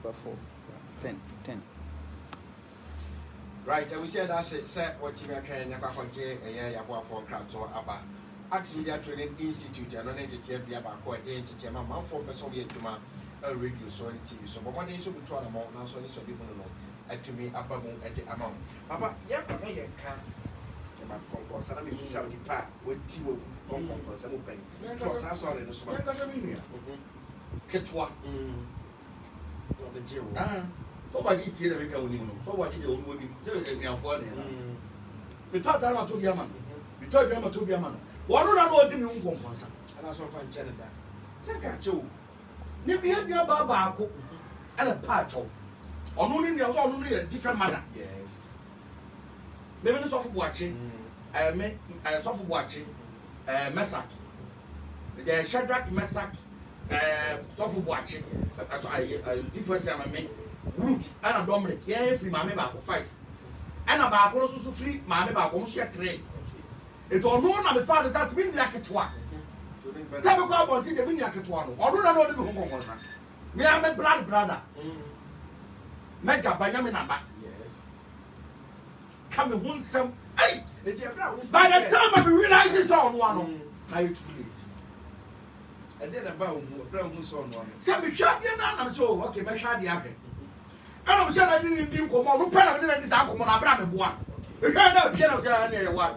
Upper 4. 10. Right, I will say that say what you can never forget a year about 4 crowds or about Axe Media Training Institute and an entity of the about quite the entity of my 4 person to my radio so on TV. So, but one is to be trying amount now, so it's a people know to me about at the amount. About yeah, I can't. My phone calls and I mean, 70 pack with Tiwo, Hong Kong, or some open. Trust us all in the summer. Ketwa. The jail. So what you tell me, so what you do, me afford it. We thought that I told you, man. We told you, I told you, man. Why don't I know what you want? And I saw from Canada. Second, Joe. Nippy your baba and a patch. Or only a different manner. Yes. Maybe the soft watching, I soft watching, Messac. The Shadrach Messac, soft watching. That's why I different I root and a Dominic, yeah, free mammy back 5. And a back also free mammy back almost 3. It's all known I'm a father that's been like it one. Seven o'clock until the vineyard at one. Or do I know the home one? Me, I'm a brother. Major Benjamin. Yes. Coming home some. Hey! By the time I realize it's on one, I too late. And then about brown on one. Some shot the I'm so okay, my shot the apple. And I'm sure I didn't do come on, no pen of this alcohol on a brand of one. You can't have piano near one.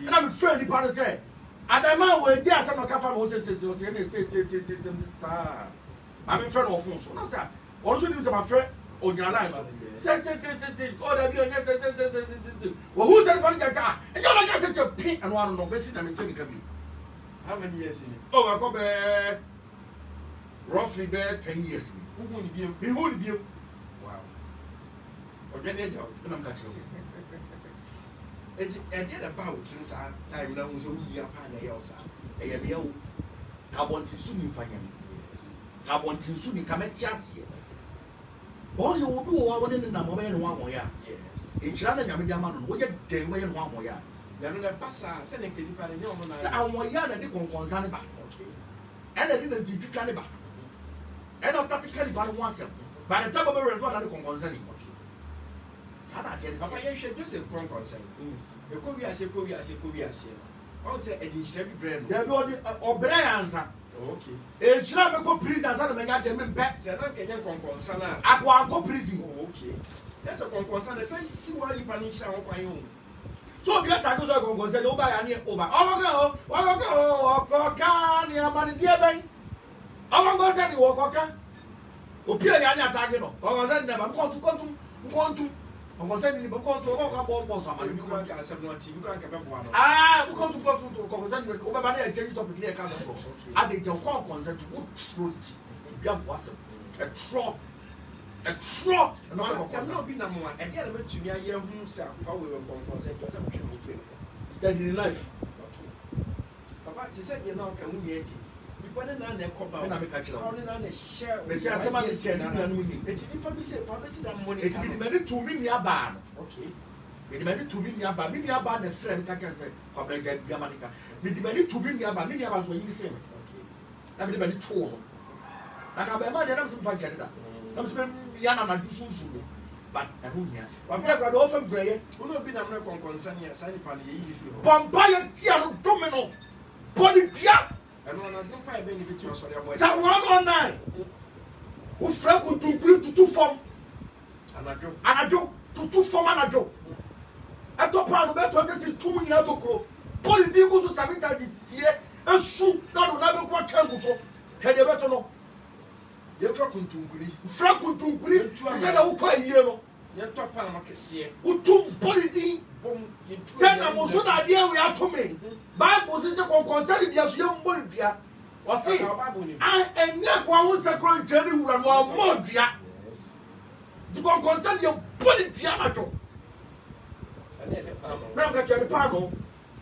And I'm afraid the partner said, and I'm out with dear son of Cafano says, I'm in front of phone. So, no, sir. Also, news of my friend or your life. Say, oh, that you well, who's that one? And you're like such a pink and one of the them in Tennessee. How many years in it? Oh, I come roughly 10 years. Who would be? Wow. Organic job, and I'm catching it. And then about time now, so we are finding outside. I am your carbon to soon find him. Carbon to soon come at Tiasia. All you will do one in the number one year. Yes. In China, Yamaman, we get day way in 1 year. Then the passer sending the depending on our 1 year that they can concern about. Okay. And I didn't do Caliber. And I started Caliber once. By the time of the report, I can concern him. Papa, you should just a concern. The Korea say, I say, it should be brand. There will be a answer. Okay. It's not a good prison as I got them in back. Say, I can't concern. I want to go prison. Okay. That's a concern. They say, see why you punish our own. So the attackers are going to say, oh, by any over. Oh, go, can you money, dear Ben? I'm going to send you walk. Appear any attacking. Oh, then never go to. I'm going to send you the control of somebody. You can't have you can't have one. Ah, we come to consent with over there, change topic here. I did your call consent to good fruit. You have a trot. And not be number one. And yet, I went to me a year who said, how we were consent to some free. Steady in life. Okay. Papa, you said you're not coming here. You put it on the copper and I'm catching on the shell. Mr. Somebody said, it's probably said, probably that money. It's been made to me near barn. Okay. We demanded to me near barn, a friend can say, public Yamanica. We demanded to me near barn, many about when you say it. Okay. I demanded 2. I have a man that I'm some fun. I'm spending Yana and do so. But I don't hear. I'm saying, I often pray. Who will be the American concern here, sign upon the Bombay Tiano Domino. Politia. And one of them 5 benefits for their boys. 119. Who Frank would do to 2 form. And I do to 2 form and I do. I told Pano to say 2 years ago. Political to Savita this year and shoot not another one channel. Can you better know? You Frank would do said I will call you. You're top Panama Cassia. Who took politics? Send a motion idea we are to me. Bible says concerning the young Mondia. Or see, I and never was a grand journey run one more dear. To concern your politics. Now got your panel.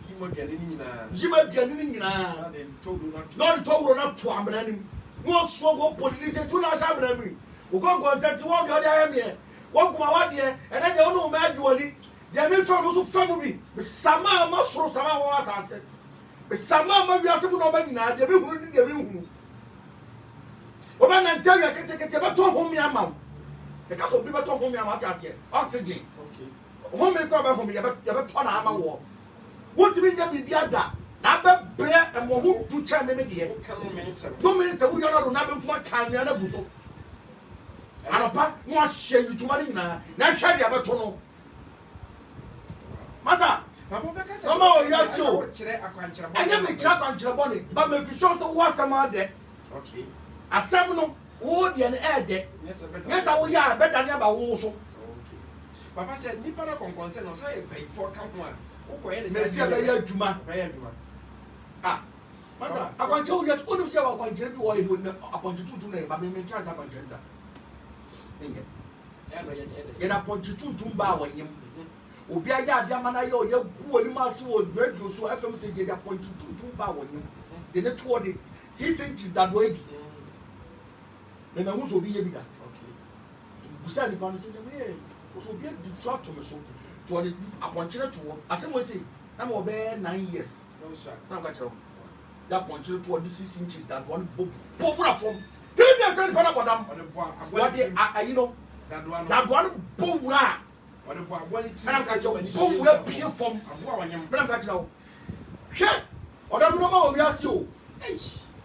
You might get in. Not told not to Amberlin. No struggle police to not have me. We can't consent to one the other here. One come out here, and then they don't know manually. They are made from those family. But some must throw some hours answer. But some maybe are some of them now. They will need the room. Oba na tell you kete be to home ya ma. E ka so bi be to home ya ma ta se. Oxygen. Okay. Home ko be home ya be to na ama wo. What me nya bibia da. Na be bre e mo hu tu cha me de. No me se wo yo na be kuma kan ya na buso. Anopa mo ahye yutuma ni na hwe de abeto no. Masa Mama o ya si o kire akwankyere boni. Anya me kire akwankyere boni, ba me fi show so wo asama de. Okay. Asam no wo de na e de. Yes wo ya be da ne ba wo so. Okay. Papa said nipa na konkonse no say pay for ka ho a. Wo ko ye ne say be ya adwuma. Be ya adwuma. Ah. Masa akwankyere wo ya so onu se wa akwankyere bi wo ye no akwankyere tutu na ba me try akwankyere da. Enye. Ya no ye de. Ye na akwankyere tutu ba wo yem. Obi aya ade amana ye o ye gu oni ma so o radio so FM say je da point tutu ba wo yin de ne to de 6 inches da do ebi me na hu so bi ye bi da okay busa ni pa no so me o so bi di try to me so to the aponchire to asem we say na mo be 9 years no sir na ga chero that aponchire to the 6 inches that one bobura from 3 days and para bodam what they you know that one bobura what about what it's and I go we pie from aboa wanyam bra ka kira wo hwe odam no ma owiase o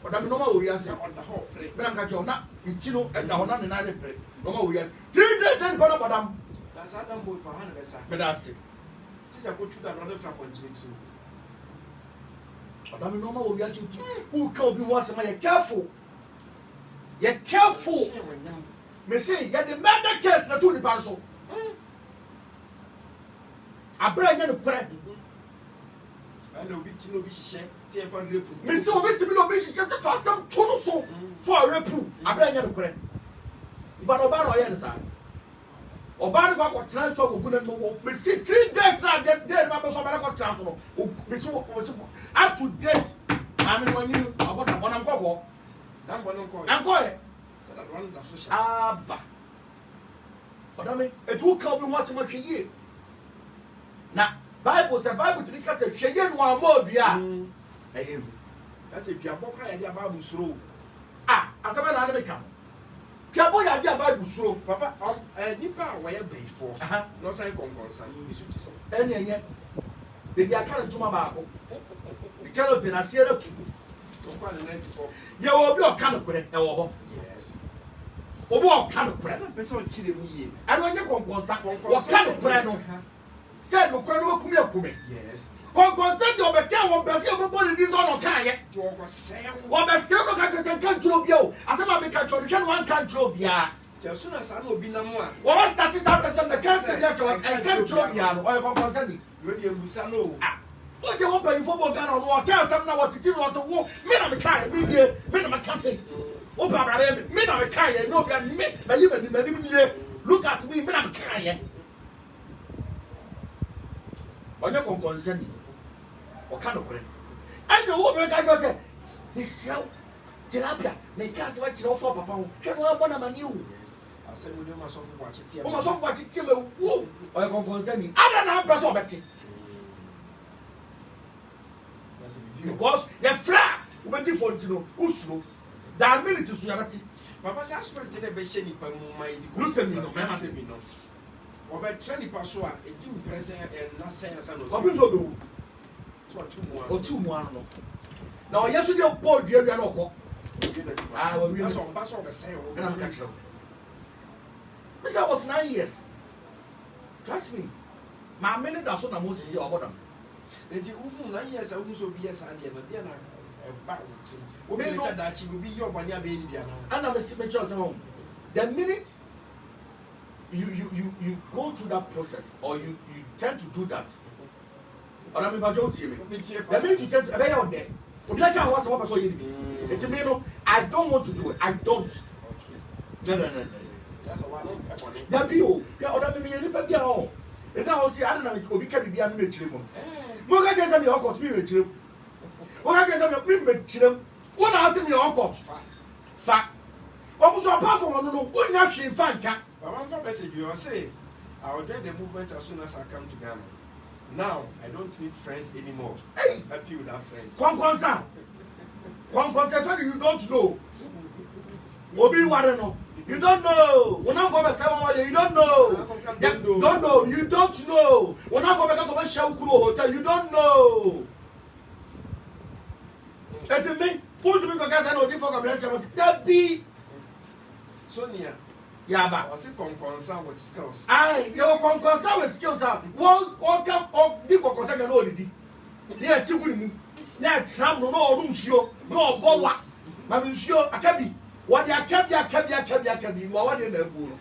odam no ma owiase on the whole pray bra ka kira na nti no eda ho na ne na ne pray no ma owiase 3 days and para bodam that's adam boy pa han besa me da se ti se ko chuda no fra ponjire tu odam no ma owiase ti who ka obi wo asema ye careful me say ya the murder case na tu ni pa so abra nya no kure ana obi ti no bi hihye se en fa repu me se obi ti bi no bi hihye se fa sam to no so so a repu abra nya no kure iba no ba no ye nsa oba no ko transfer ogu na mo me se 3 days na de ma be so ba ko transfer no me se up to date I mean when you about na bonam kokko dan bonon ko anko e se da run da social aba odame etu ka obi ho asema hweye na Bible say Bible to because hweye no amodua ayehu that's a biabokra ya dia Bible suro asaba na me kam biabo ya dia Bible suro papa nipa wa ya beifo no say konkonsa isu ti say enye de dia kan ntuma ba ko the channel de na siera tu to kwa na next for ye obi o kan kure e wo ho yes obi o kan kure na pese o chire mu yie anu onye konkonsa wo kan kure no say no kure no kumi akume yes konkonsa de obeka wo bese obo ni zo no kan ye to ko say wo bese no kan juro bia o asema be kan juro hwe no wan kan juro bia Jasuna sa no obi na mo a wo ba start the cancer ya juro kan juro bia no o konkonsa ni we dey mbusa no o se wo pay for bo Ghana no o kan sam na wo titi no so wo me na me kan me die me na me kan say wo ba bra me na me kan ye no bia me ba yi ba ni me look at me me na me kan ye onye konkonsa ni o kan no kore and the wo be ka go say ni sell terapia me ka se wa kire for papa ho hwe no abo na mani o ase mo de ma so fo achetie o ma so fo achetie me wo o konkonsa ni ada na ba so obeti because the flag we be different no usro that minute so yabati papa say spirit na be hye nipa mu mai di ko listen no me say bi no o be tre nipa so a e di present na say asa no obi so do so tu mu ano no na o yeso de po dua dua no ko we no so ba so be say o na ka chiro this was 9 years trust me my minute that so na Moses o bodam enti uhu na yes uhu so bi yes ade no de na ba utim o be say that chi bi yo bani abe ni bia na ana be me choose home the minute you go through that process or you tend to do that or me ba jo tie me the minute you tend to be your there obi aka wa so wa so ye bi enti me no I don't want to do it I don't okay no that's why that be o ya oda me ni pa bia o esa ho si ana na obi ka bibia me chire mo mo ga je say me okot me chire o ga je say me chire wo na ase me okot fa o so apart from no onya hwe fa nka baba mfa message you say I will join the movement as soon as I come to Ghana now I don't need friends anymore hey happy without friends konkonsa so you don't know Obi Wareno. You don't know. When I'm from a seven, you don't know. Don't know. You don't know. When I'm from a Shawkuro hotel, you don't know. And to me, put me because I know different comprehension. That be Sonia. Yaba. Was it concerned with skills? Aye, you are concerned with skills. One come or different concern and already. Yeah, Chiguni. Yeah, Sam, no room show, no Bowa. Mammy, sure, I can be. What they can be. What they know.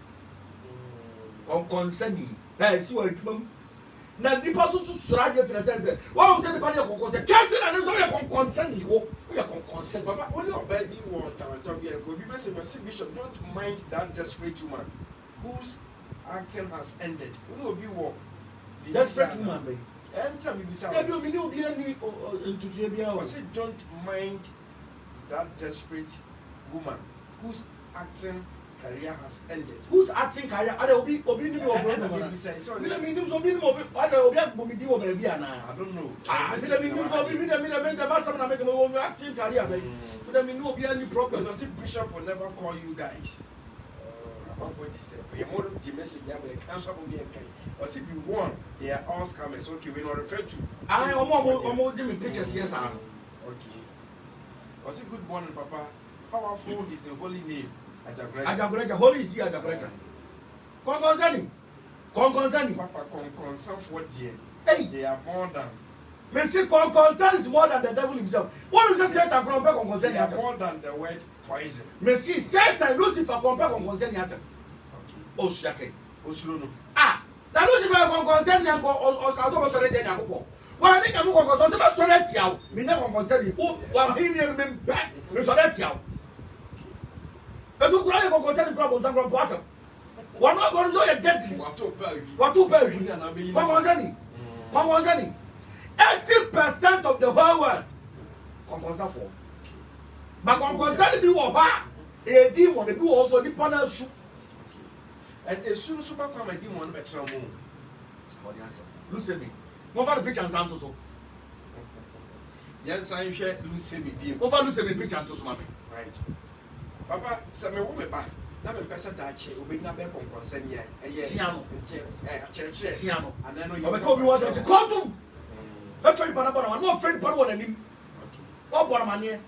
On concerning. That is what it means. Na nipa so srade to say wa o say nipa dey concern kesi na so dey concern you we are concern baba only oba bi wo tawanto bi ko bi message bishop don't mind that desperate woman whose acting has ended only obi wo desperate woman be enter me bisa e bi o mi ni obi ani ntutu e bia o say don't mind that desperate woman whose acting career has ended. Who's acting career? Are obi ni me o problem na. Me ni so bi ni obi obi agbomidi wo ba bia na. I don't know. Me ni so bi me the master na make me acting career be. Me ni obi any problem. Because bishop will never call you guys. About for this step. You more the message there be cancel be enkai. Or if you want, they are all scammers. Okay, we not refer to. I omo give me pictures here sir. Okay. Was it good morning papa? Powerful is the holy name. Ajagreja, holy is here, Ajagreja. Concern. Papa, concern for dear. Hey, they are more than. Me see, concern is more than the devil himself. What is Satan compare concern? They are more than the word poison. Me see, Satan, Lucifer compare concern. Okay. Oh, shake. Osuro no. Ah, na Lucifer concern yanko o kaso so re de yanko. Wa ni nyamu concern so so re tiaw. Me na concern. O wa hin ni me back. Me so re tiaw. Etu kura le concern kura bon sanko po asem. Wa no go so ye deadly. Wa to ba wi. Concern. 80% of the whole world concern for. But concern bi wo ha. E di mo ne bi wo so di pana su. And as soon as you come and do one better move. What do you say? Lucemi. Mo fa the picture and sound so. Yes, I share Lucemi bi. Mo fa Lucemi picture and to so mama. Right. Papa, say me wo me ba. Na me pesa da che obi na be concern here. Siano. Che. Siano. And then you. Obi ko bi was to quantum. My friend Panabana, no friend Panabana him. Okay. What Bonamania?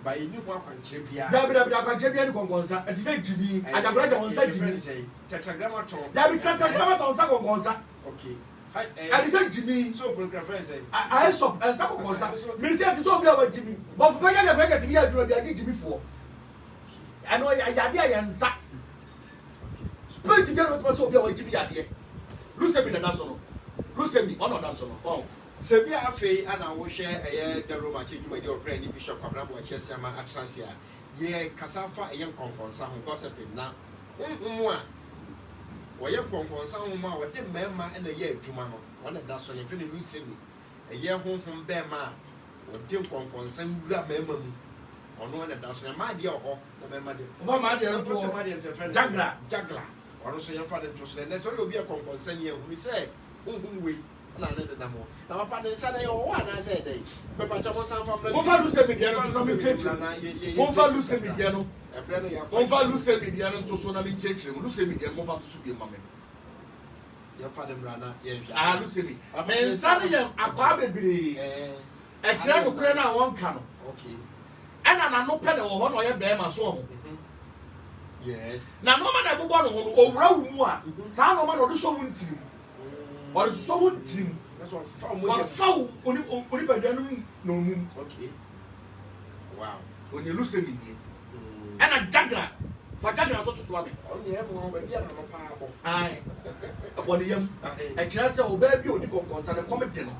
By you one country bia. Dabi country bia ni concern. And say Jimmy, and the brother on say Jimmy. Tetragramma chon. Dabi tetragramma on say concern. Okay. And say Jimmy. So program say. I stop and some concern. Me say to so be about Jimmy. But for Pega the Pega to be a do be Jimmy for. I know ya dia yansa. Spirit be no so be about Jimmy ya dia. Lucemi the national. Lucemi on national. Oh. Sebia afei ana wo hwe the Roma chidwuma de opera ni Bishop Abraham Achesiama Atransia ye kasafa ye nkonkonsa ho gossiping na mu a wo ye nkonkonsa ho ma wo de mema na ye adwuma no wona da so ne fe ne Lucemi ye honhom be ma wo de nkonkonsa wura mema mu ono na da so ne ma de ho na mema de wo ma de ro so ma de se friend jagla ono so ye fa de to so ne so obi e nkonkonsa ni ehuru se honhom we na ne de namo na papa de nsa na yo wa na say dey papa chamo san fam na mo fa Lucemi dia no so na me cheche mo fa Lucemi dia no mo fa Lucemi dia no to so na me cheche mo Lucemi dia mo fa to so bi ma me ya fa dem rana ye hwa ah Lucemi me nsa ne ya akwa bebere e kire no kure na won ka no okay ana na no pe de wo ho no ye be ma so ho yes na no ma na bubo no ho owura wu mu a sa no ma no do so wu ntiri or so wu ntiri that's what found oni padwanu no mum okay wow oni Lucemi ni ana jagra for jagra so to so me oni e mo ba bia na no pa abo ai abo ni yam e kira se o ba bi odi konkonsa ne comedy no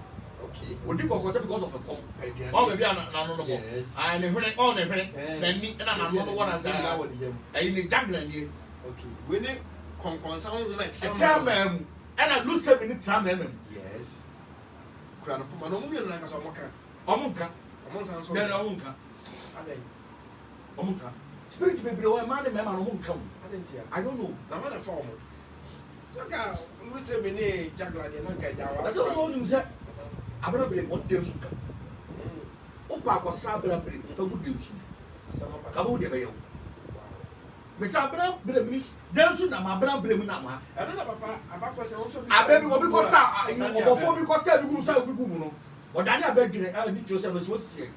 okay odi konkonsa because of a com o ba bia na no no bo ai ne hwene o ne hwene na ni na no no wona say ai ni jagra ni okay we ne konkonsa ho ma exam ana Lucemi ni tama yes kura no poma no mu mi na ka so moka omunka omunsan so na omunka adai omunka spirit be bre o ma ne me ma no omunka adentia I don't know na ma na form so ka Lucemi ni jagla de na ka jawa that's all you say abra bre what dey suka o pa ko sabra bre so good dey su sama pa ka bo de be yo me say abena bremi den so na ma abena bremi na ma I don't know papa abakwa say won so bi abebi obi ko sa obofo bi ko sa bi gu sa bi gu mu no odane abedwene ni tro se no so sie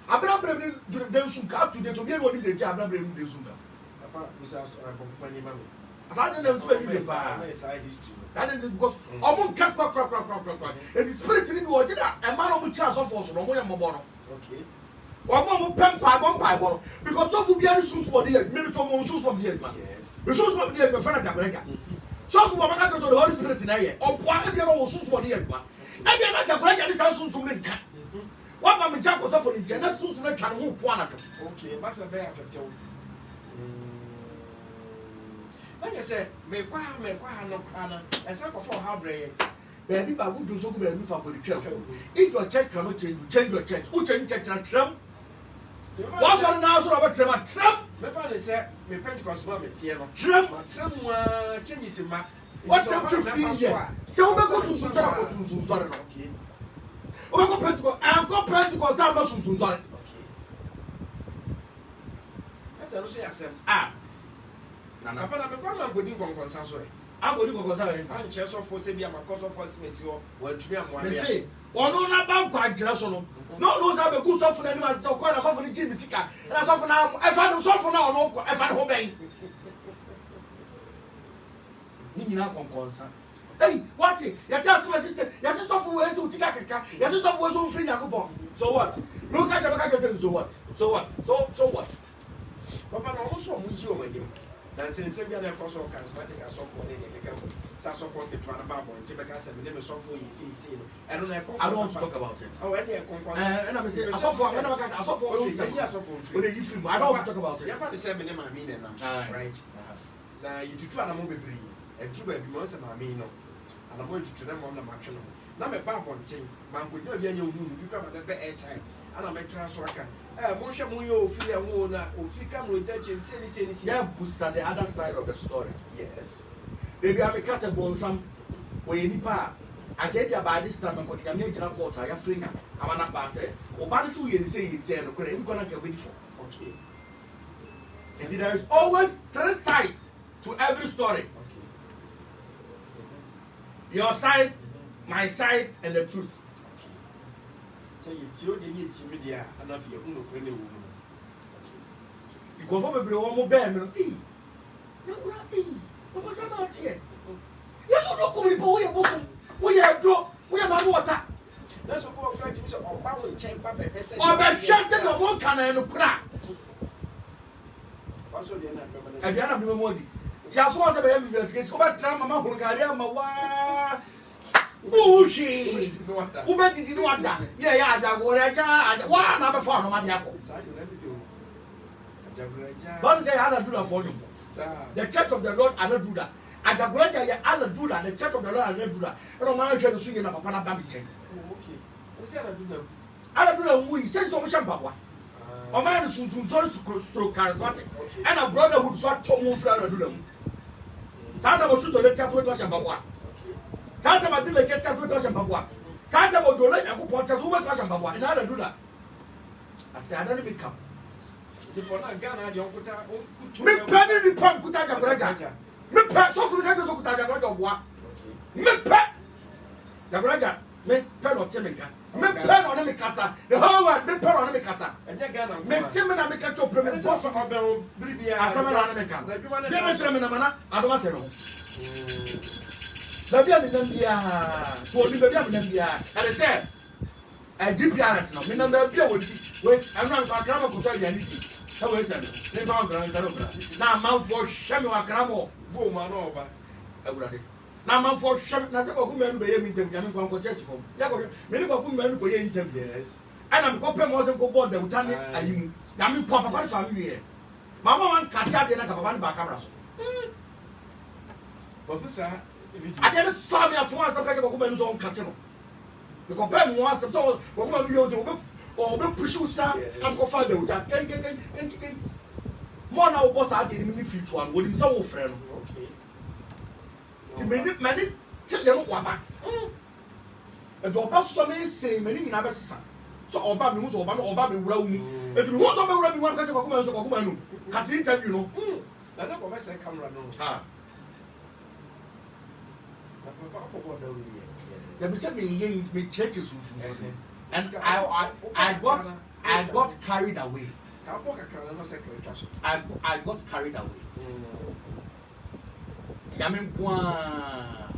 abena bremi den so ka up to date obi e no dey abena bremi den so ka papa we say abakwa ni mama asade dem so be bi pa that is because omo ka kwa it is spirit ni bi o jida e ma no mo kira so for so no mo ye mo bo no okay omo pen pa bo because so fu bi ani shoes for the head me to mo shoes from the head man yes the shoes from the head be fana jabrega so fu mama ka to the holy spirit na ye opo e bi no shoes for the head man e bi na jabrega ni sa shoes me nka wa ba me jako so for the jena shoes me twa no po ana to okay masa be affect you I say me kwa no kana esa ko for how brain baby ba good so go baby for the church if your church cannot change you change your church who change church na tram what's on now so about tram me fa dey say me Pentecost ba me tie no tram changes ma what tram 15 years so we go to sorry no okay we go Pentecost and go Pentecost am no sorry okay esa no say asem nana papa na me kwa ngodi nkonkonsa so e agodi kokosa e fa nche so fo se bia makoso fo smesi ho wantumi amwa me say ono na ba kwa agire so no say be ku so fo na ni ma say ko na so fo ni ji misika na so fo na e fa no so fo na ono ko e fa no ben ni nyina konkonsa hey what ya say asema sister ya say so fo we so tika kaka ya say so fo we so free nyakopo so what no ka ja ka say so what so what papa na ono so mu ji o madim na se bia na ekoso charismatic asofo ne de keka sa asofo ke twa na babo nti beka se me me sofo yi si no eno na ekon I don't want to talk about it oh e de ekon and I say asofo and I beka asofo okay say asofo we dey film I don't want to talk about it ya fa de se me ne ma mi ne nam right na you tutu ana mo bebri e tu ba bi mo se ma mi no ana mo tutu na mo na ma twe no na me babo ntin man ko nya bia nya ohunu bi kwa ba be airtime ana me tra so aka mo hwe mo yo ofi e ho na ofi ka mo ja chim se ni yeah busa the other side of the story yes baby am ka se bonsam we nipa agedi by this time ko dia me gina court ya free nya amana ba se o ba ni so ye ni se no kore ni ko na ka be for okay and there is always three sides to every story okay your side my side and the truth say ti o de ni ti mi dia anafi ehun no kure ne wo mu ti ko fo bebre wo mo be mi no na kura o ma sa na tie yeso do ko mi po wo ye bosu wo ye adro wo ye ma no wata na so ko ka ti mi so oba wo nchen ba be se o be hwete no mo kana no kura wa so de na be ma na e dia na be mo di ti aso wa se be investigation o ba tra mama huru ka ria ma wa bushi ubeti di wada ye ya aja wa na be fa no ma dia ko sa yo na video ajagoraja but say how to do that for you sa the church of the Lord are not do that ajagoraja ya all do that the church of the Lord are not do that no man hwe no so ye na papa na ba mi chen okay o se ala do na ala do na ngui say so mo shamba wa o man sun so charismatic and a brotherhood so to mo fra ala do na mu tata mo shoot to the church to shamba wa Santa Madile get us with Shambabwa. Santa Modola and Pota who was Shambabwa. And I do that. I said, I don't become. the for na Ghana de onkuta Me penny the pump Kutaja Braga. Me pet so for the Kutaja Braga. Me pet Jabraja. Me pen or Timika. Me pen on the Mikasa. The whole world, me pen on the Mikasa. and Ghana Me Simona make a chop premier for Obel Bribia as a man on the Mikasa. I don't want to know. Baby, I'm in India. For me, baby, I'm in India. And I said, a GPS now. Me number be wait. I'm not going to come to tell you anything. So we said, they found ground. Now, mouth for Shami Wakramo. go man over. Now, mouth for Shami. Now, say, "Who men be interview? I'm going to contest for." Yeah, many people who men be interview. Yes. And I'm going to go board the Utani. I mean, Papa family here. Mama want Katia de Nakapan back cameras. But this I didn't family at once. I'm going to go and on Catino. The compare once of all, what we do, or we push you star and go find the Uta. Can more now, boss, I didn't mean future one with himself, friend. okay. Many tell them what back. And your boss so many say, many in our son. So Obama was Obama Room. If you want to be one country of Woman, cut interview, no. I don't go say camera no. Ha. Papa ko bo da ori ye. There be say me churches and I got carried away. Ka bo kakra no say ka twa so. I got carried away. Yame kwa.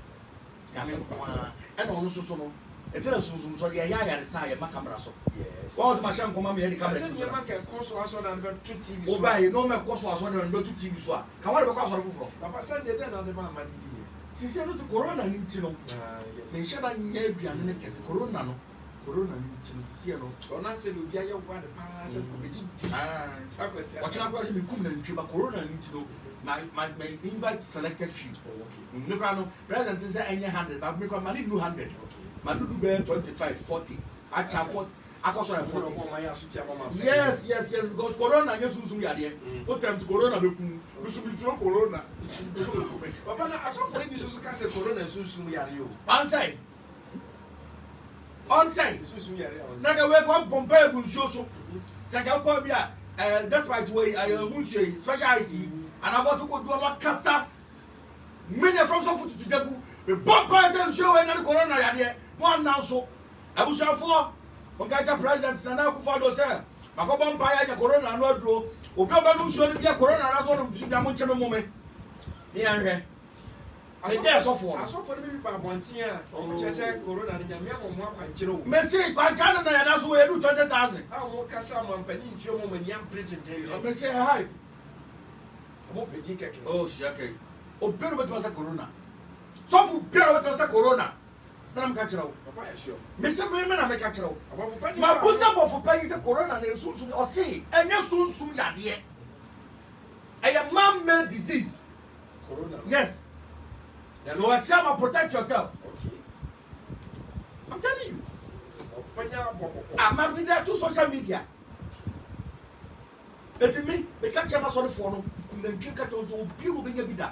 And on so no. It is so ya say ya camera so. Yes. What was my sham come me the camera so. so. Man can course aso na be 2 TV. O ba no me course aso na be 2 TV so. Kan wa be course fufuro. Papa said dey na dey ma man di. Sisi no so corona ni ntino. Yes. Me shada nya aduane ne kese corona no. Corona ni ntino sisi no. Ona se bi aye wa de pa se ko be di. Sakwese. Watch na kwa se me kum na ntwe ba corona ni ntino. My invite selected few. Okay. No, president is any 100, but because money do 100. Okay. Man do bear 25, 40. I can 40. I can 40. Yes, because corona is soon yade. What time to corona be kum? We should be sure corona. Papa na aso for bi so ka se corona soon yade o. Onside. Soon yade on. Na ka we go pompa egun so. Saka ko bia despite way I mun say special IC and I want to go do a kasa. Many from some foot to Jagu. The bomb president show and the corona yade. One now so. I was sure for Okaja president Nana Akufo-Addo say. Makoba mpaya ya corona no dro. Obi obanu show ni bia corona na so no bisu cheme mome. Ni anhwe. I dey so for. Aso for me ba bontin a. O che say corona ni nyame mo akwankyere o. Messi kwankana na ya na so we do 20,000. Ah mo kasa man pani nfio mo mani am president you. Messi hi. Mo pedi keke. Oh, shake. Opero beto sa corona. So fu pero beto sa corona. Na me ka kire o. Papa ya sure. Me se me na me ka kire o. Abofo pani. Ma busa bofo pani se corona na sunsun o se enye sunsun yade. A man-made disease. Corona. Yes. So I say protect yourself. Okay. I'm telling you. Panya boko. I'm be there to social media. Let me catch my sorry for no. Couldn't drink at all so people be bida.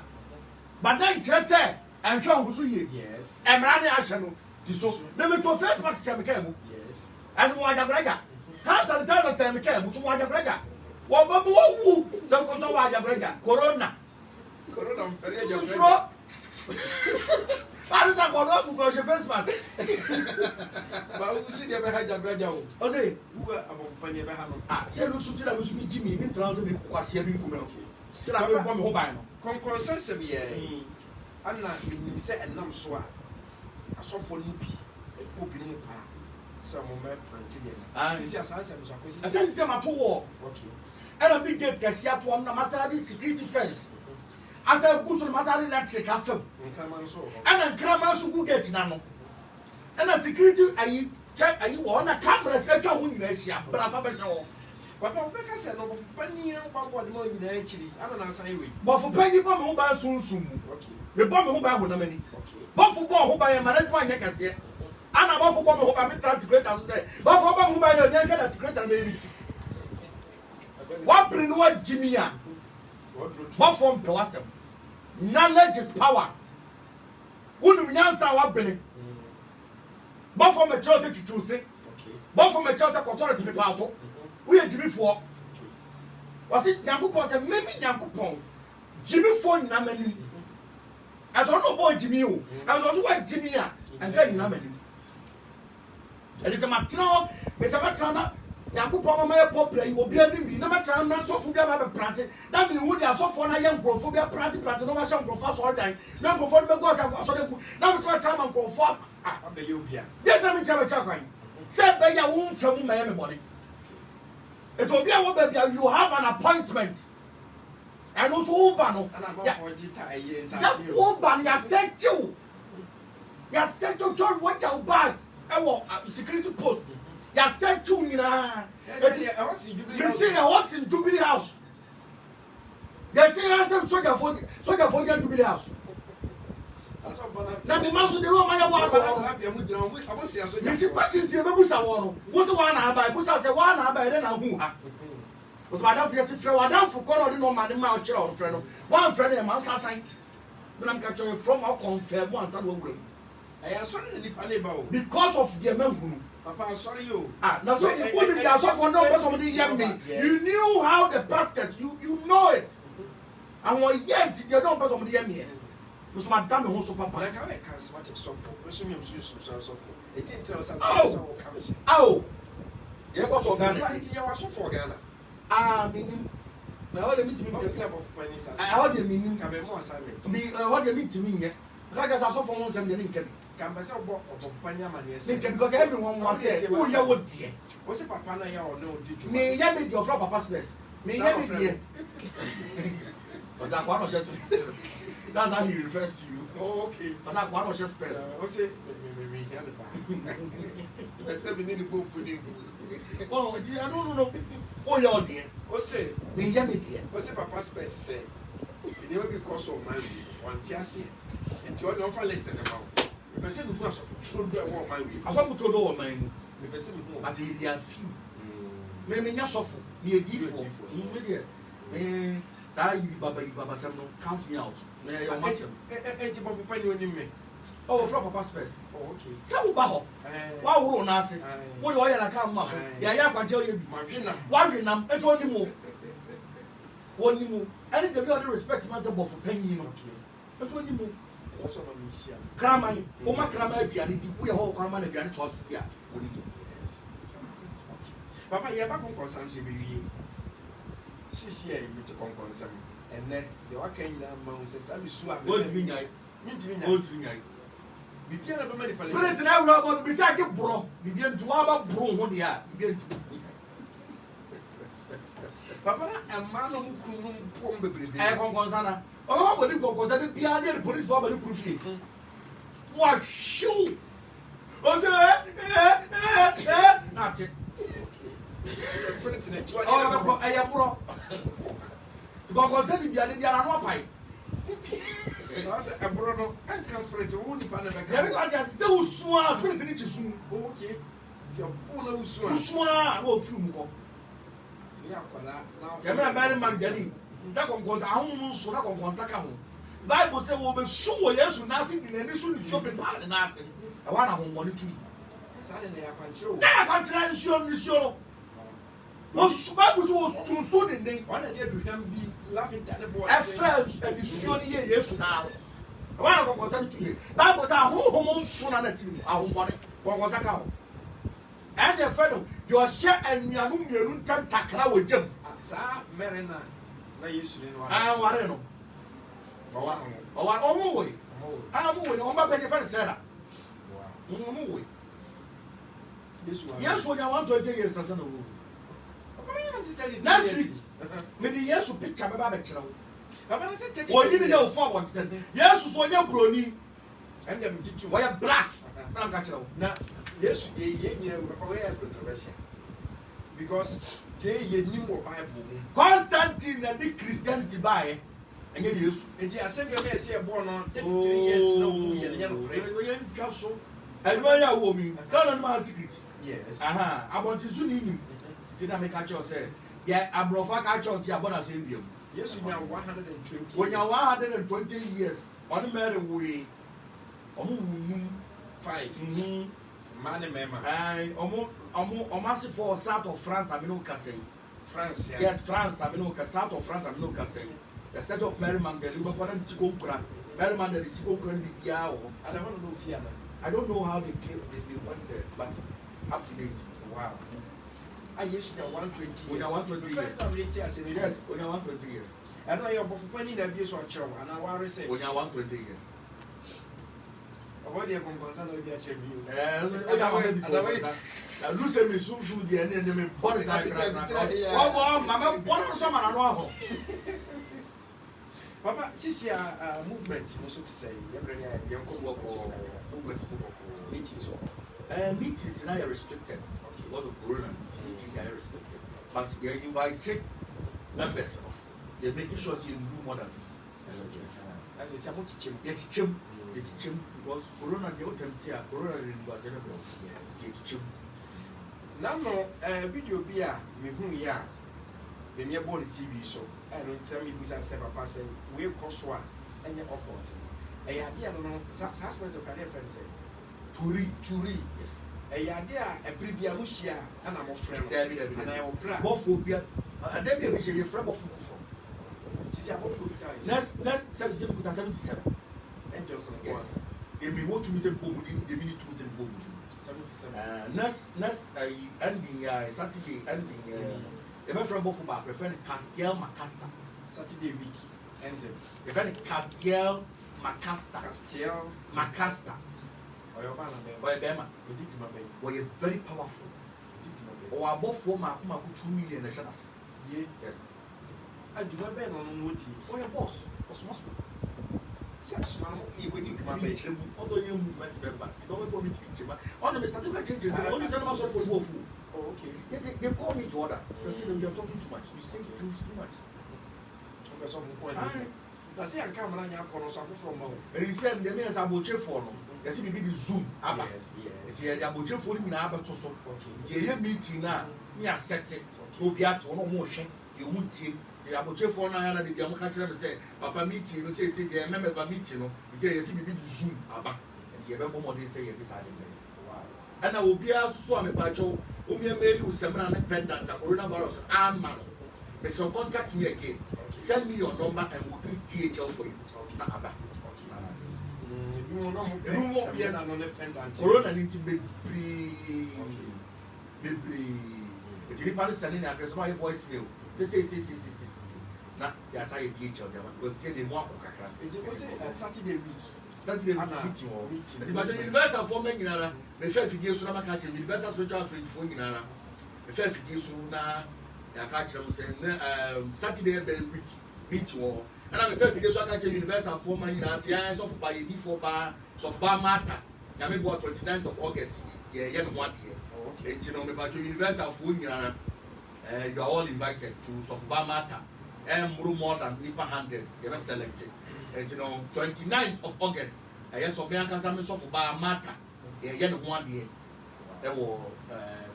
But then just say I'm sure who's you. Yes. I'm ready action. So let me to first part say me came. Yes. As mo aja braga. Hands and tell say me came. So aja braga. Wo ba bo wu. So ko so aja braga. Corona. Corona mfere aja braga. So Paris a corona ko je face mask. Ba u si de be aja braga o. O say Uwa abofo pani be ha no. ah say no so tira be so mi jimi mi trans be kwasia bi nkume. Tira be bo me ho ban no. Conconsensem ye. Anna minim se enam so a asofo no bi obi no pa so mo me planti dem sisi asansem so akosi Asense ma to wo. okay Era big gate kasia to am na masara di security fence. Asa gusu na masara electric afem. nkraman so Ana nkrama so gu gate na no. Ana security ayi check ayi wo na camera se twa ho nyina ahia brafa be ho. papa obeka se no pani an bambo de mo nyina akiri ana na asan ewe Bofo panyi pa me ho ba sunsun mu. okay Me bo me ho ba ho na mani. okay Bofo bo ho ba ye ma na twa anya kase. Ana bofo bo me ho ba me translator so say. Bofo bo me ho ba ye nya ka translator na eriti. What bring what Jimmy a? What from Pewasem? Knowledge is power. Wouldn't nyansa wa bene. But from a church to choose it. okay But from a church authority people out. We are Jimmy for. Was it Yankupon said maybe Yankupon. Jimmy for Namani. As on no boy Jimmy. As also what Jimmy and said Namani. And it's a matron, Mr. Matrana. Yankupon may popular, you will be a me. No matter not so for be planted. That means would have so for a young growth for be a planted, no matter how fast all time. No before the gods have so now it's my time and go for. ah be you bia Yes, let me tell you, Chakwan. Said by your own from my everybody. It will be a baby, you have an appointment. And also, Ubano. ana ba for gita aye That's nsase Uban, you sent you. You sent you to watch out back. Security post. You sent you in a. I was in Jubilee You see, I was in Jubilee House. They say I said soldier for Jubilee House. aso bana Now the man so the Roman wa one. na pia mu jira mu abosia so You see, questions here, maybe someone. What's one I buy? What's I say one I buy, then I who? Was my dad for yes, friend, I don't for corner, no man, my child, friend. One friend, a mouse sign. But I'm catching from our confirm once I will bring. I am sorry ni pa neighbor o Because of the men who. papa I'm sorry you Ah, now so only the so for no somebody young me. You knew how the bastards, you know it. àwọn yẹ ti de don person mo de yẹ me so ma da me ho so papa like how a charismatic suffer so me so suffer e dey tell us so come say aw ye ko so Ghana right you was so for Ghana minim na all the meet me of some of pennies all the minim can be more assignment me all the meet me nye ka ga so for mo nsem de me nkem can be say of penny amane say because everyone was say who ye wo die o say papa na ya o no di ju me ye me di of papa space me ye me die was that one of just that's how he refers to you. Oh, okay. Was that one of just space? O say me here the back. I say we need to go put in. Oh, no. Oh, you're there. O say me ye me die. O say papa space say it never be cause of my one chassis. Into all the offer list and about. Me say we go so for do one my way. I saw for to do one my Me say we go. but they are few. Me nya sofo. Me edi fo. Me dey. Me that you baba some no count me out. Me your master. E ti bofu pani oni me. Oh, from papa space. Oh, okay. Say wo ba ho. Wa wo na ase. Wo de o ya na ka ma so. Ya ya kwaje o ye bi. Ma hwenam. Wa hwenam e to ni mo. Wo ni mo. Any the way I respect man say bofu pani no. Okay. E to ni mo. What's on me share? Kraman, o ma kraman aduane di wo ye ho kraman aduane to so ya. Wo ni. Yes. Papa, you back on concern se be wie. Sisi e mi te kon concern. Enne, de wa kan nyina ma wo se sabi su a. Wo ti mi nyai. Mi ti mi nyai. Wo ti mi nyai. Bibia na be ma di pale. Spirit na wura go bi sa ke bro. Bibia ntu wa ba bro ho de ya. Bibia ntu. Papa na emma no mu kunu pom bebrebe. E kon concern. O wa bo di kon concern bia na the police for ba di kuru fie. Wa shoo. O se na ti. The spirit in it. Oh, ko e ya bro. To kon concern bia na no pai. I say ebro no an kan spirit wo ni pa na be Ya bi ka. ko ja se usua spirit ni chi sun. Okay. Ti opo na usu a. Usua na o firi mu ko. Ya kwala na. Ya me ba ni magdali. Da kon concern ahun so na kon concern ka ho. Bible say wo be su wo Yesu na ase di na ni su ni so be pa na ase. E wa na ho mo ni tu. Sa de na ya kwanchiro. Na ka tira nsuo no. Wo su Bible say wo sunsun ni nen. Ona de duham bi laughing at the boy. E fra nsuo ni ye Yesu na. E wa na kon concern tu. Bible say ahun mo nsu na na ti mu ahun mo ni. Kon concern ka ho. And the friend you share anuanu mienu ntam takra wo jam. Sa merena na Yesu ni no. Ah ware no. Owa Omo wo. Ah mo wo ni o ma be ni friend say na. Wow. Omo wo. Yesu wa. Yesu onya 120 years na wo. Next week. Me di Yesu picture be ba be kire wo. Baba na say take. Oni ni ye fo what said. Yesu so onya broni. And them did too. Wo ya black. Na am ka kire wo. Na Yesu ye nye we are controversial. Because ye nim wo Bible mu. Constantine na di Christianity bae. Enye Yesu. Enti asem ye be say born no 33 years no mu ye no pray. Ye ntwa so. Adwa ya wo mi. Say no ma secret. Yes. Aha, abontisu ni nim. Ti na me ka kire say. Ya abrofa ka kire say abona say biam. Yesu nya 120. When you 120 years, on Mary way, Omu 5. Man and mema. and Omasi for south of France, I mean, Cassay. France. Yes, France, I mean, south of France, I mean, Cassay. The state of Maryland, the Liverpool and Tikokra, Maryland, the Tikokra, the Biao. I don't know if you I don't know how they came, they went there, but up to date. wow. I used to 120. When you 120 first time they tell us Yes, when you 120 years. I know you're both money that be so chill, and I want to say, When you 120 years. about your concern of the attribute. Lucy me soon the end and me body side. Oh, Mamma, one of some I know. Papa, this is a movement, so to say, every young movement meetings. Meetings now are restricted. Because of Corona, meetings are restricted. But they invite members. They're making sure you do more than 50. As it's a much chim. Yet chim, because Corona, they will tempt you. Corona was everywhere. Yes, chim. Now, no video be a me who ya. The nearby TV so. I don't tell me because I said, Papa said, we coswa and your airport. A idea, no, suspect of career friend say. Turi, yes. A idea, a previa mushia, and I'm a friend. And I will pray. Bophobia. A debut is a friend of Next 77 kuta 77. Angels. Yes. Emi wo tumi se bomudi, emi ni tumi se bomudi. 77. Next ending Saturday ending ebe friend bo football, my friend Castiel Macasta. Saturday week. Angel. My friend Castiel Macasta. Macasta. Oye Bema. Oye very powerful. Or above 4 2 million na shana. Yes. Aduma Ben on Noti. Oye boss. Boss must be. Such man, you will need to make although new movement member. Don't want me to change. On the starting changes. Only tell them for both. Oh, okay. They call me to order. They say you're talking too much. You say things too much. I say I come and I from home. And he said the men are butcher for no. You see, maybe the Zoom. Yes. It's here. They are butcher for me now, but to so. Okay. You meeting now. You are set it. No be at one motion. You won't take. The abuche for na na the am catch them say papa meeting no say remember meeting no he say you see be Zoom aba and you be more dey say this are the wow and na obia so am pa cho o me mail u semra na pendant coronavirus man me so contact me again send me your number and we'll do DHL for you na aba corona need to be if you need sending address my voice mail say na ya say DHL dem because say dey more kakra it say Saturday week meeting or but the universal for me nyinara me fe fidie so na maka che universal spiritual trade for nyinara me fe fidie so na ya ka che say Saturday week meeting or and me fe fidie so aka che universal for man nyinara say I so for by before ba so for matter ya me go 29th of August ye no one here and you know me ba universal for nyinara you are all invited to Sofuba Matter and more than Nipa 100 you are selected and you know 29th of August yes so Bianca Sami Sofuba Matter yeah no one day there were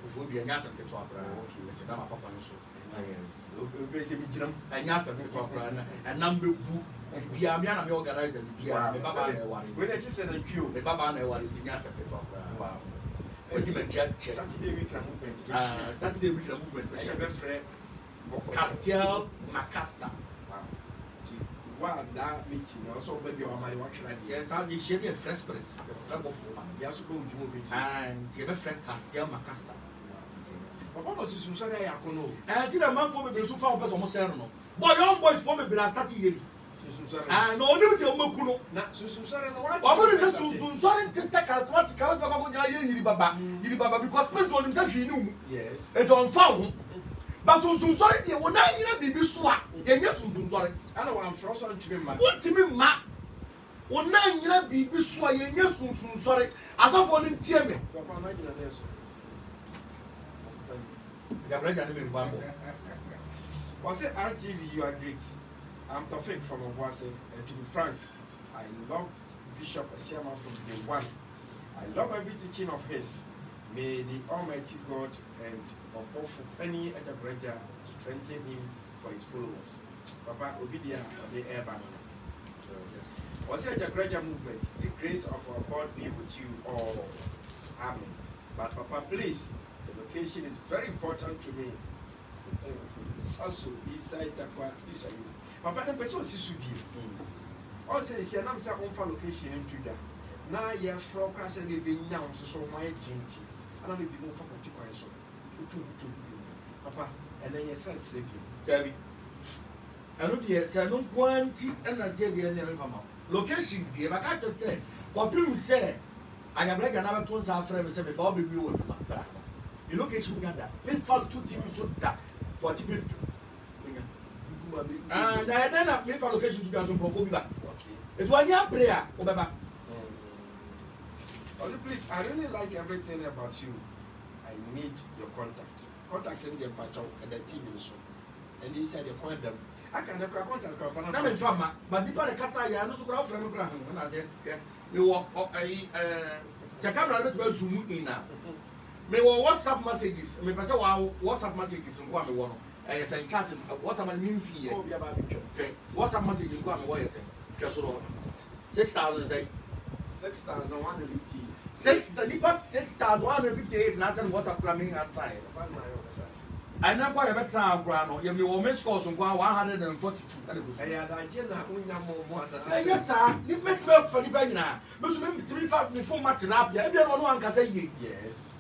Kufubi and Yasa Petro okay it's not for so and Yasa Petro and number book Biamiana me organize and Bia me baba when I just said a queue me baba na wari Yasa Petro wow Saturday week movement. Saturday week movement. Castiel Macasta. Wow, that meeting also baby or my watch right. Yes, I'll share a fresh spirit. The friend of you also go to meeting. And you have a friend Castiel Macasta. Papa was so sorry I can know. And till a man for me so far person almost no. Boy, young boys for me be start here. And no news you mokuno. Na so sorry no what. Omo dey so sorry to say charismatic ka go go yiri baba because spirit on himself he knew. Yes. It's on found. But so sorry dey wona nyina bibi so a ye nye so sorry. Ana wan frost on to me ma. What me ma. Wona nyina bibi so a ye nye so sorry. Asafo ni tie me. Papa na nyina dey so. Gabriel Jani me mbambo. Was it RTV you are great. I'm Tofik from Obuasi, and to be frank, I loved Bishop Asiama from day one. I love every teaching of his. May the Almighty God and Obofu Penny Edabreja strengthen him for his followers. Papa Obidia the Airban. Was it Edabreja movement? The grace of our God be with you all. Amen. But Papa, please, the location is very important to me. Sasu, inside Takwa, Papa, the person is Subi. Also, see, I'm saying on location in Judah. Now, you're from Crass and they've been now, so my dainty. And I'll be more for particular. So, Papa, and then your son sleeping. Jerry. I know the Sanon quantity and I said the enemy from location, dear, I can't just say. What you say, I have like another 2 hours frame and say, Bobby, we will do my the location Uganda. We found 2 TV show that for TV. And then I made for location to go from Phobia. Okay. It was your prayer, Obama. Also, please, I really like everything about you. I need your contact. Contact them and the TV show. And he said, you point them. I can't contact them. I'm in Fama, but the Casa, I know so well from Abraham. When I said, you walk a camera little zoom in now. Me WhatsApp messages, me pese WhatsApp messages nko ame wo no. Say chat WhatsApp man mean fee. WhatsApp message nko ame wo say. Hwe so no. 6,000 say 6,158. 6,158 na send WhatsApp kra me outside. And I'm quite a better ground. You will miss scores on 142. Yes, sir. You make me for the Benina. But you make 3 5 before Matilapia. Everyone one can say yes.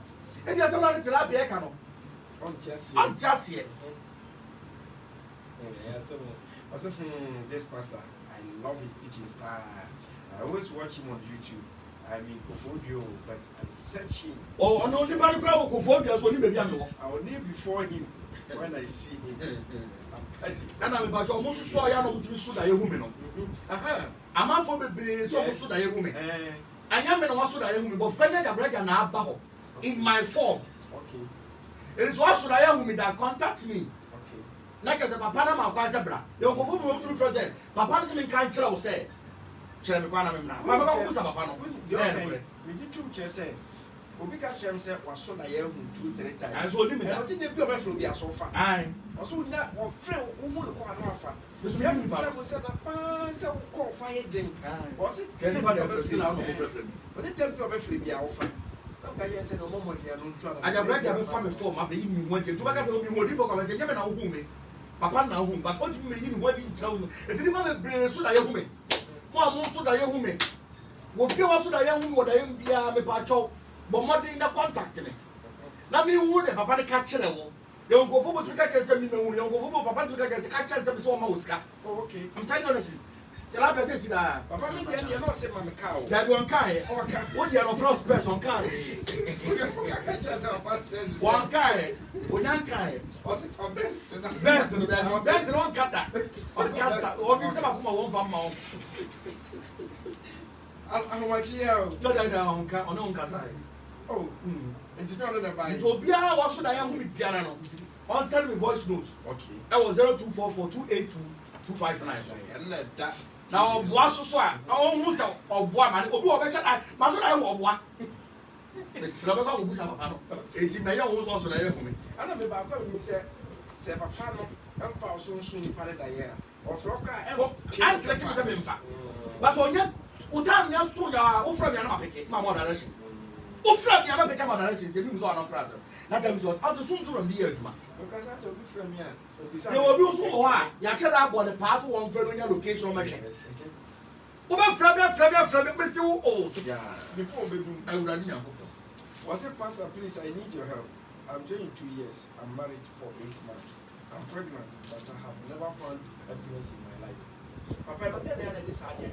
And there's a lot of Tilapia canoe. I'm just here. This pastor, I love his teachings. I always watch him on YouTube. I mean, Kofodio, but I search him. Oh, no, the man crowd Kofodio, so you may be I will kneel before him when I see him. And I'm about almost so I am to Suda Yehumino. A man for the so Suda Yehumi. And young men also that Yehumi, but Pena Brega and Abaho in my form. Okay. It is what Suda Yehumi that contact me. Not as a papa, my Quasabra. You go home to first. Papa doesn't can't tell, say. Papa, we did 2 chairs. We got Shem said, was so that you 2-3 times. I told him I was in the pure from the sofa. I also not one friend who won't go on offer. The young man said, so call fire drink. Was it? Anybody else still out of the but the temple of a free offer. Okay, I said, no more here. I got ready to farm before my baby went to Bagas will be more difficult as a young man who me. Papa now whom, but what you mean when you tell me? If you never bring so that you me. More so that you me. Will give us so that young woman, I am be a patrol, but more in the contact me. Now, me would have Papa catch a wall. You don't go forward to catch a seminar, you don't go forward Papa to catch a catch some mouse. Oh, okay. I'm telling you, tell I say that Papa, you're not saying my cow. that one guy, what you are the first person can. One guy, one guy. Benson, Benson, don't cut that. Or give some of one from mouth. I'm watching you. No, on Casai. Oh, and to know about it will be a what should I am with piano? On send me voice notes. Okay. That was 0244 282 259. And that. Now, what's so? Almost of one man. Obu obecha I maso I wo one. The Slabaka will be some pano. It's my own was also there for me. I don't know about going say papa no and for so soon in Panada or Frocka I'm taking some in fact. But for you, Utam Yasu, ya, from Yamapeke, my mother. From Yamapeka, my direction, the news on a present. Not them to also soon to be here. Because I told you from here. You will do so hard. You shut up on the path one for your location machine. Over Fabia, Mr. Old. Yeah, before bedroom. I would have Was it, Pastor, please, I need your help. I'm 22 years. I'm married for 8 months. I'm pregnant, but I have never found happiness in my life. Papa, I don't know this idea.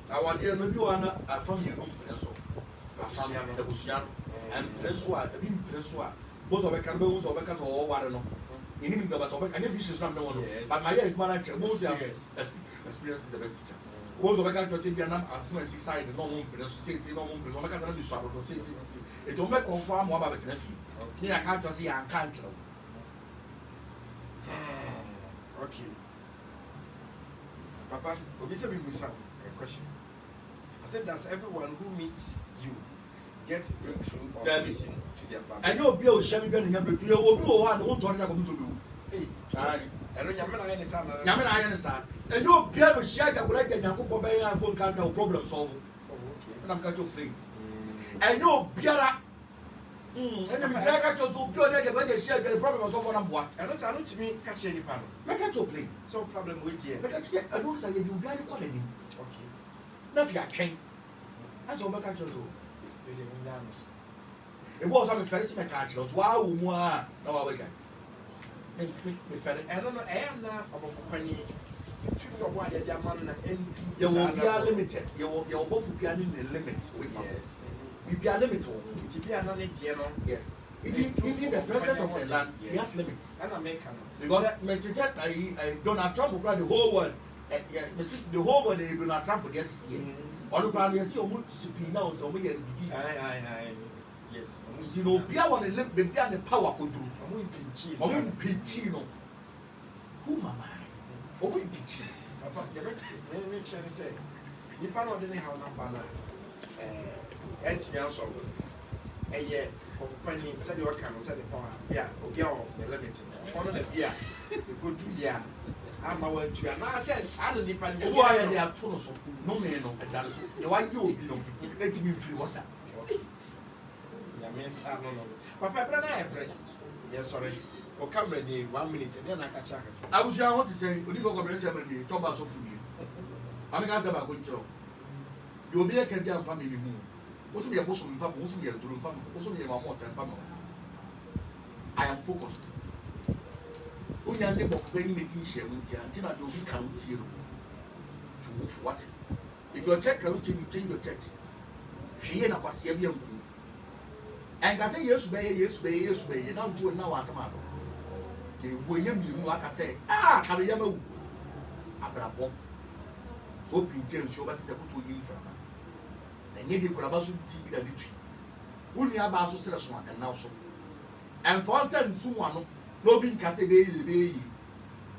I want to maybe one from your own pencil. A family of the Busian and Pressoa, a big Pressoa. Most of the Campbells or Becas or Warren. You need the Batobec, and if is not the one. But my young manager, most of experience is the best teacher. Most of the country say, as soon as he signed the normal says, no one because I can't do so. It will make confirm what about the nephew. Here I can't see I can't. Okay. Papa, obviously we have a question. I said, does everyone who meets you get breakthrough or solution to their problem? I know Bill Shabby Ben and you will be one who told them to do. Hey, I know Yamana and son. Yamana and son. And you Bill Shaggy would like a Yakubo Bay and phone can't have problem solving. Oh, okay. And I'm catching play. I know Biara. And the catch us who pure negative when they share the problem of one what. And that's not to me catch any panel. Make a play. So problem with you. But I said, I don't say you be any quality. Okay. Nothing I can. That's all my catch us. It was a first catch. Wow, no, I can. I don't know, I am now about company. You will be limited. You're both be in the limit. Yes. You be limited. To be another general. Yes. If the president of the land, he has limits. And American. Because Donald Trump will cry the whole world. The whole world, Donald Trump will just see. Or the ground, you see, now, so we yes. You know, Pia want to live the power control. I'm going to pitch. Who am I? Oh, we pitch. Papa, let me say, if I don't know how number and also a year of penny said you can say the power. Yeah, okay, the limit. One of the year, the good year. I'm away to an answer, son, depending why they are told no man of that. Why you will be let me free water. Papa, brother, yes, sorry. o camera dey 1 minute and then I catch up. Abusia want to say odi for comprehensive me talk about so for me. Ami kan say ba ko nchiro. Yo bi e ka bi am family hu. Wo so be boso mi fam, wo so be duro fam, wo so be ma mo tan fam. I am focused. Unya neighbor for any making share with you until I do be can to move what? If your church can change your church. She na kwase bia nku. And I say yes be now do now as man. The way you know aka say ka be yama wu. Abrabo. So pinche nso ba tse kuto yin fra ma. Na nye de kuraba so ti bi da bi twi. Wonu aba so sere so aka na so. And for sense nsu ano no bi nka say be yi.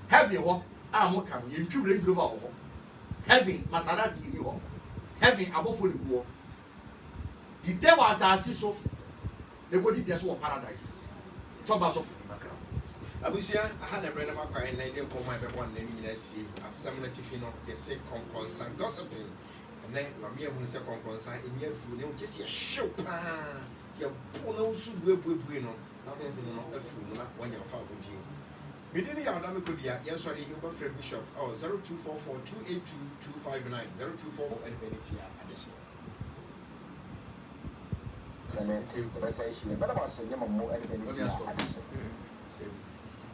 Heavy ho mo kan ye ntwi range rover ho. Heavy Maserati ni ho. Heavy abofo le go. The day was as so they go di so paradise. Choba so fu makra. Abusia aha na brand makwa en na dey ko my be one na nyina sie asem na tifi no dey say konkonsan gossiping na me ehunu say konkonsan eni afu ne o kesi hyew pa dia po na usu buebuebue no na ho no afu no na wanya fa oji medini ya odame kodia ye sori he ba free bishop 0244282259 0244 anybody addition Sanenti, the best I see, but I'm saying, I'm more addition.